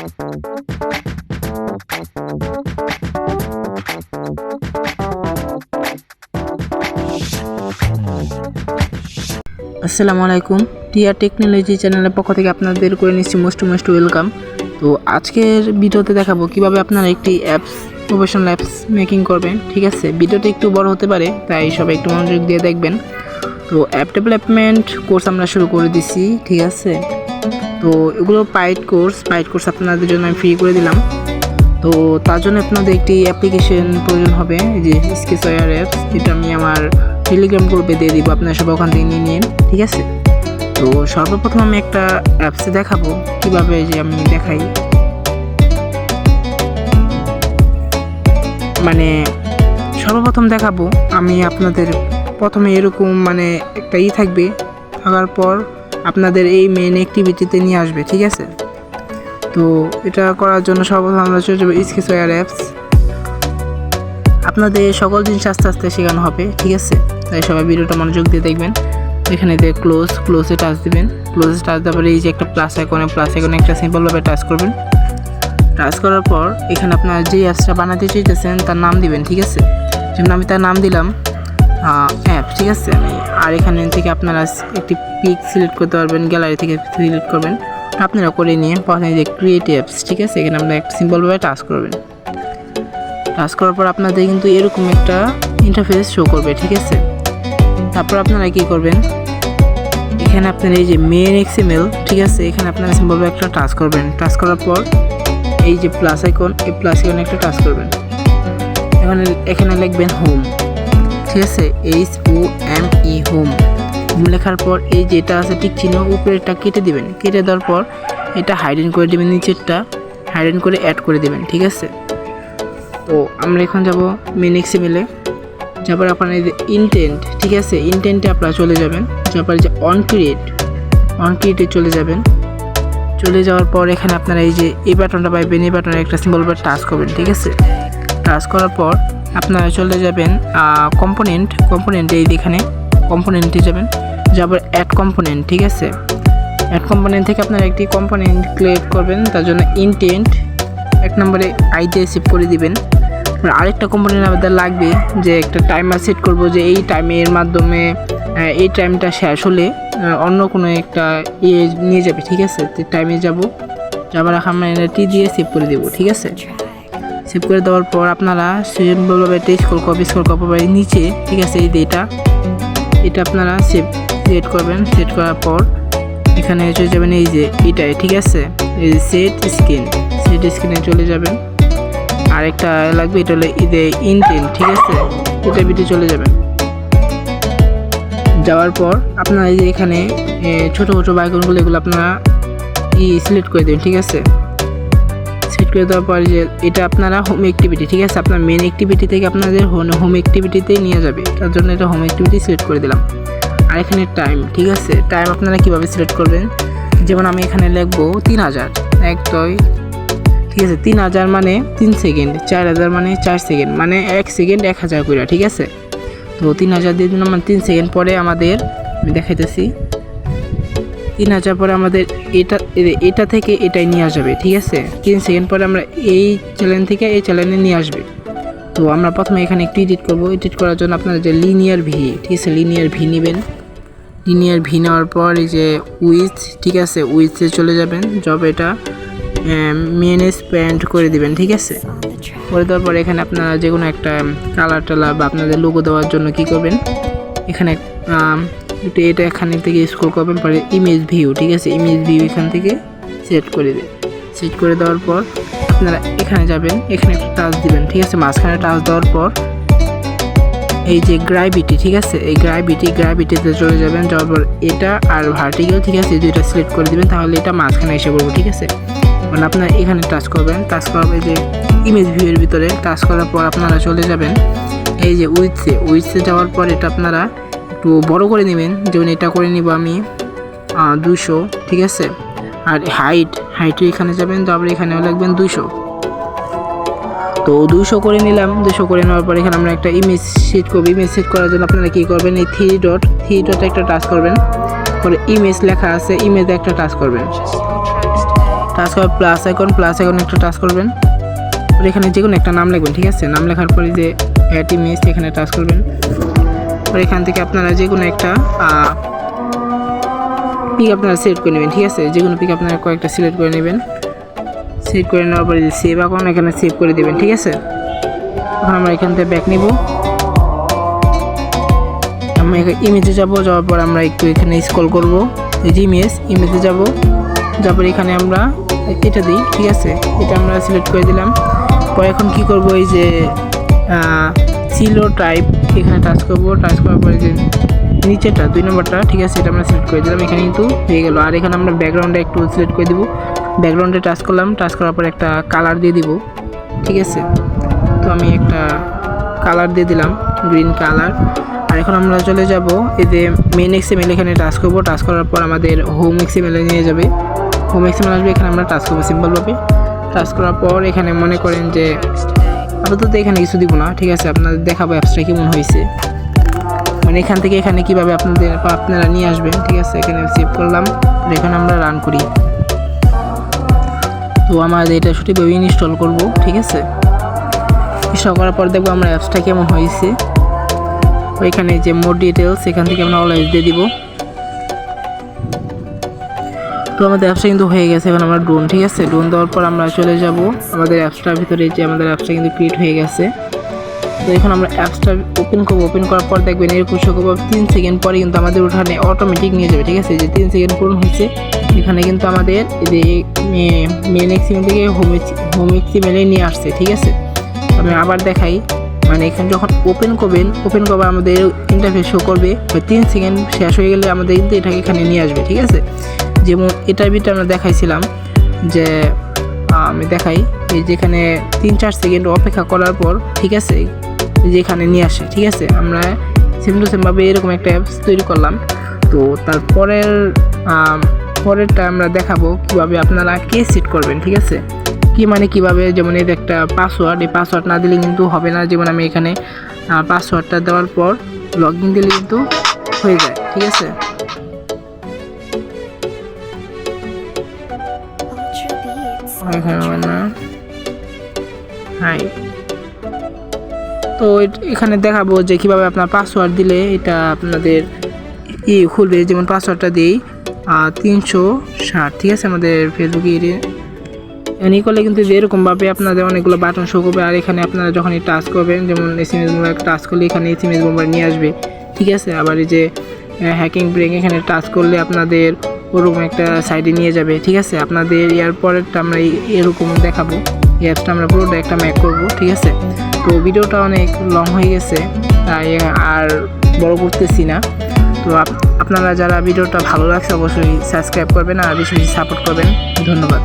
আসসালামু আলাইকুম, TR technology চ্যানেলের পক্ষ থেকে আপনাদের করে নিচ্ছি মোস্ট ওয়েলকাম। তো আজকের ভিডিওতে দেখাবো কিভাবে আপনারা একটি প্রফেশনাল অ্যাপস মেকিং করবেন। ঠিক আছে, ভিডিওটি একটু বড় হতে পারে, তাই সবাই একটু মনোযোগ দিয়ে দেখবেন। তো অ্যাপ ডেভেলপমেন্ট কোর্স আমরা শুরু করে দিছি। ঠিক আছে, তো এগুলো পাইড কোর্স আপনাদের জন্য আমি ফ্রি করে দিলাম। তো তার জন্য আপনাদের একটি অ্যাপ্লিকেশন প্রয়োজন হবে, যে স্কেচওয়্যার অ্যাপস। এটা আমি আমার টেলিগ্রাম গ্রুপে দিয়ে দিব, আপনারা সব ওখান থেকে নিয়ে নিন। ঠিক আছে, তো সর্বপ্রথম আমি একটা অ্যাপসে দেখাবো কিভাবে, যে আমি দেখাই মানে সর্বপ্রথম দেখাবো আমি আপনাদের। প্রথমে এরকম একটা থাকবে, থাকার পর আপনাদের এই মেন অ্যাক্টিভিটিতে নিয়ে আসবে। ঠিক আছে, তো এটা করার জন্য সর্বপ্রথম আমরা চলে যাবো স্কেচওয়্যার অ্যাপস। আপনাদের সকল জিনিস আস্তে আস্তে শেখানো হবে। ঠিক আছে, তাই সবাই ভিডিওটা মনোযোগ দিয়ে দেখবেন। এখানে ক্লোজে টাচ দিবেন। ক্লোজে টাচ দেওয়ার পরে এই যে একটা প্লাস আইকনে একটা সিম্পলভাবে টাচ করবেন। টাচ করার পর এখানে আপনার যে অ্যাপসটা বানাতে চাইতেছেন তার নাম দিবেন। ঠিক আছে, যেমন আমি তার নাম দিলাম অ্যাপ। ঠিক আছে, আর এখানে থেকে আপনারা একটি পিক সিলেক্ট করতে পারবেন, গ্যালারি থেকে সিলেক্ট করবেন। আপনারা করে নিয়ে প্রথমে যে ক্রিয়েট অ্যাপস। ঠিক আছে, এখানে আপনারা একটা সিম্পলভাবে টাচ করবেন। টাচ করার পর আপনাদের কিন্তু এরকম একটা ইন্টারফেস শো করবে। ঠিক আছে, তারপর আপনারা কি করবেন, এখানে আপনার এই যে মেন এক্সএমএল। ঠিক আছে, এখানে আপনারা সিম্পলভাবে একটা টাচ করবেন। টাচ করার পর এই যে প্লাস আইকন, এই প্লাস আইকনে একটা টাচ করবেন। এখানে লিখবেন হোম। ঠিক আছে, HOME হোম লেখার পর এই যেটা আছে টিক চিহ্ন, উপরেরটা কেটে দিবেন। কেটে দেওয়ার পর এটা হাইডেন করে দেবেন, নিচেরটা হাইডেন করে অ্যাড করে দেবেন। ঠিক আছে, তো আমরা এখন যাব মেন এক্সএমএলে। যারপর আপনার এই যে ইনটেন্ট। ঠিক আছে, ইনটেন্টে আপনারা চলে যাবেন। যারপর যে অন ক্রিয়েটে চলে যাবেন। চলে যাওয়ার পর এখানে আপনারা এই বাটনটা পাইবেন, এই বাটনে একটা সিম্বলভাবে টাচ করবেন। ঠিক আছে, টাচ করার পর আপনারা চলে যাবেন কম্পোনেন্টে। এখানে কম্পোনেন্টে যাবেন, যারপর অ্যাড কম্পোনেন্ট। ঠিক আছে, অ্যাড কম্পোনেন্ট থেকে আপনারা একটি কম্পোনেন্ট ক্রিয়েট করবেন। তার জন্য ইনটেন্ট 1 নম্বরে আইডি সেভ করে দিবেন। আরেকটা কম্পোনেন্ট আমাদের লাগবে, যে একটা টাইমার সেট করব, যে এই টাইমের মাধ্যমে এই টাইমটা শেষ হলে অন্য কোনো একটা নিয়ে যাবে। ঠিক আছে, টাইমে যাবার আমরা টি দিয়ে সেভ করে দেবো। ঠিক আছে, সেভ করে দেওয়ার পর আপনারা সিম্পলভাবে স্ক্রল করবেন নিচে। ঠিক আছে, এই যে এটা আপনারা সেট করবেন। সেট করার পর এখানে চলে যাবেন এই যে এটাই। ঠিক আছে, এই যে সেট স্ক্রিনে চলে যাবেন। আরেকটা লাগবে, এটা হলো ইনটেন্ট। ঠিক আছে, এটা ভিডিও চলে যাবেন। যাওয়ার পর আপনারা এই যে এখানে ছোটো বাইকনগুলো, এগুলো আপনারা সিলেক্ট করে দেবেন। ঠিক আছে, সিলেক্ট করে দেওয়ার পর যে এটা আপনারা হোম অ্যাক্টিভিটি। ঠিক আছে, আপনার মেন অ্যাক্টিভিটি থেকে আপনাদের হোম অ্যাক্টিভিটিতে নিয়ে যাবে। তার জন্য এটা হোম অ্যাক্টিভিটি সিলেক্ট করে দিলাম। আর এখানে টাইম। ঠিক আছে, টাইম আপনারা কীভাবে সিলেক্ট করবেন, যেমন আমি এখানে লিখবো 3000। ঠিক আছে, 3000 মানে 3 সেকেন্ড, 4000 মানে 4 সেকেন্ড, মানে 1 সেকেন্ড 1000 করে। ঠিক আছে, তো 3000 দিয়ে দিলাম, 3 সেকেন্ড পরে আমাদের, আমি দেখাইতেছি, 3000 পরে আমাদের এটা থেকে এটাই নিয়ে আসবে। ঠিক আছে, 3 সেকেন্ড পরে আমরা এই চ্যানেল থেকে এই চ্যানেলে নিয়ে আসবে। তো আমরা প্রথমে এখানে একটু এডিট করবো। এডিট করার জন্য আপনারা যে লিনিয়ার ভি। ঠিক আছে, লিনিয়ার ভি নেবেন। লিনিয়ার ভি নেওয়ার পর এই যে উইথ। ঠিক আছে, উইথে চলে যাবেন। এটা মেনেজ প্যান্ট করে দিবেন। ঠিক আছে, করে দেওয়ার পর এখানে আপনারা যে কোনো একটা কালার বা আপনাদের লোগো দেওয়ার জন্য কি করবেন, এখানে এটা এখানে থেকে স্ক্রল করবেন, পরে ইমেজ ভিউ। ঠিক আছে, ইমেজ ভিউ এখান থেকে সেট করে দেবেন। সেট করে দেওয়ার পর আপনারা এখানে যাবেন, এখানে একটা টাচ দিবেন। ঠিক আছে, মাঝখানে টাচ দেওয়ার পর এই যে গ্র্যাভিটি। ঠিক আছে, এই গ্র্যাভিটিতে চলে যাবেন। যাওয়ার পর এটা আর ভার্টিক্যাল। ঠিক আছে, দুইটা সিলেক্ট করে দিবেন, তাহলে এটা মাঝখানে এসে পড়বো। ঠিক আছে, মানে আপনারা এখানে টাচ করবেন। টাচ করার পর যে ইমেজ ভিউয়ের ভিতরে টাচ করার পর আপনারা চলে যাবেন এই যে উইথসে যাওয়ার পর এটা আপনারা একটু বড় করে নেবেন। যেমন এটা করে নিব আমি 200। ঠিক আছে, আর হাইটে এখানে যাবেন, তারপরে এখানেও লিখবেন 200। তো 200 করে নিলাম। 200 করে নেওয়ার পর এখানে আমরা একটা ইমেজ সেট করব। ইমেজ সেট করার জন্য আপনারা কী করবেন, এই থ্রি ডটে একটা টাচ করবেন, পরে ইমেজ লেখা আছে, ইমেজে একটা টাচ করবেন। টাচ করার প্লাস আইকন একটা টাচ করবেন। আর এখানে যে কোনো একটা নাম লিখবেন, ঠিক আছে। নাম লেখার পরে যে অ্যাড ইমেজ এখানে টাচ করবেন। আর এখান থেকে আপনারা যে কোনো একটা পিক আপনারা সিলেক্ট করে নেবেন, ঠিক আছে। যে কোনো পিক আপনারা কয়েকটা সিলেক্ট করে নেবেন। সেভ করে নেওয়ার পরে সেভ আইকন এখানে সেভ করে দেবেন, ঠিক আছে। এখন আমরা এখান থেকে ব্যাক নিব। আমরা ইমেজে যাওয়ার পর আমরা একটু এখানে স্ক্রল করব, এই যে ইমেজে যাওয়ার পর এখানে আমরা এটা দিই, ঠিক আছে। এটা আমরা সিলেক্ট করে দিলাম। পরে এখন কি করব, এই যে সিলো টাইপ এখানে টাচ করব। টাচ করার পরে যে নিচেটা 2 নম্বরটা, ঠিক আছে, এটা আমরা সিলেক্ট করে দিলাম। এখানে কিন্তু হয়ে গেল। আর এখানে আমরা ব্যাকগ্রাউন্ডে একটু সিলেক্ট করে দিব। ব্যাকগ্রাউন্ডে টাচ করলাম। টাচ করার পর একটা কালার দিয়ে দিব, ঠিক আছে। তো আমি একটা কালার দিয়ে দিলাম, গ্রিন কালার। আর এখন আমরা চলে যাব এই যে মেন এক্সএমএল, এখানে টাচ করব। টাচ করার পর আমাদের হোম এক্সএমএল নিয়ে যাবে। হোম এক্সএমএল আসবে, এখানে আমরা টাচ করবো সিম্পলভাবে। টাচ করার পর এখানে মনে করেন যে আপাতত এখানে কিছু দিব না, ঠিক আছে। আপনাদের দেখাবো অ্যাপসটা কেমন হয়েছে, মানে এখান থেকে এখানে কীভাবে আপনারা নিয়ে আসবেন, ঠিক আছে। এখানে সেভ করলাম। এখানে আমরা রান করি। তো আমাদের এটা সঠিকভাবে ইনস্টল করব, ঠিক আছে। ইনস্টল করার পর দেখবো আমরা অ্যাপসটা কেমন হয়েছে। ওইখানে যে মোর ডিটেলস এখান থেকে আমরা অলওয়েজ দিয়ে দিব। তো আমাদের অ্যাপসটা কিন্তু হয়ে গেছে। এখন আমরা ড্রোন, ঠিক আছে। ড্রোন দেওয়ার পর আমরা চলে যাব আমাদের অ্যাপসটার ভিতরে, যে আমাদের অ্যাপসটা কিন্তু ক্রিয়েট হয়ে গেছে। তো এখন আমরা অ্যাপসটা ওপেন করবো। ওপেন করার পর দেখবেন এরকম শো করবো। 3 সেকেন্ড পরে কিন্তু আমাদের ওখানে অটোমেটিক নিয়ে যাবে, ঠিক আছে। যে 3 সেকেন্ড পূরণ হয়েছে, এখানে কিন্তু আমাদের এই যে মেন এক্সএমএল থেকে হোম এক্সএমএল নিয়ে আসছে, ঠিক আছে। আমি আবার দেখাই, মানে এখানে যখন ওপেন করবেন আমাদের ইন্টারফেস শো করবে। 3 সেকেন্ড শেষ হয়ে গেলে আমাদের কিন্তু এটাকে এখানে নিয়ে আসবে, ঠিক আছে। যেমন এটার ভিতরে আমরা দেখাইছিলাম যে আমি দেখাই, এই যেখানে 3-4 সেকেন্ড অপেক্ষা করার পর, ঠিক আছে, যেখানে নিয়ে আসে, ঠিক আছে। আমরা সেম টু সেমভাবে এরকম একটা অ্যাপস তৈরি করলাম। তো পরেরটা আমরা দেখাবো কীভাবে আপনারা সেট করবেন, ঠিক আছে। কীভাবে, যেমন এর একটা পাসওয়ার্ড, এই পাসওয়ার্ড না দিলে কিন্তু হবে না। যেমন আমি এখানে পাসওয়ার্ডটা দেওয়ার পর লগ ইন দিলে কিন্তু হয়ে যায়, ঠিক আছে। তো এখানে দেখাবো যে কিভাবে আপনার পাসওয়ার্ড দিলে এটা আপনাদের খুলবে। যেমন পাসওয়ার্ডটা দিই 360, ঠিক আছে। আমাদের ফেসবুকে এনি করলে কিন্তু এরকমভাবে আপনাদের অনেকগুলো বাটন শো করবে। আর এখানে আপনারা যখন টাচ করবেন, যেমন এসএমএস মোবাইল টাচ করলে এখানে এসএমএস মোবাইল নিয়ে আসবে, ঠিক আছে। আবার এই যে হ্যাকিং ব্রেক এখানে টাচ করলে আপনাদের ওরকম একটা সাইডে নিয়ে যাবে, ঠিক আছে। আপনাদের এরপরেরটা আমরা এরকম দেখাবো। এই অ্যাপসটা আমরা পুরোটা একটা ম্যাক করবো, ঠিক আছে। তো ভিডিওটা অনেক লং হয়ে গেছে, তাই আর বড় করতেছি না। তো আপনারা যারা ভিডিওটা ভালো লাগছে অবশ্যই সাবস্ক্রাইব করবেন আর বেশি বেশি সাপোর্ট করবেন। ধন্যবাদ।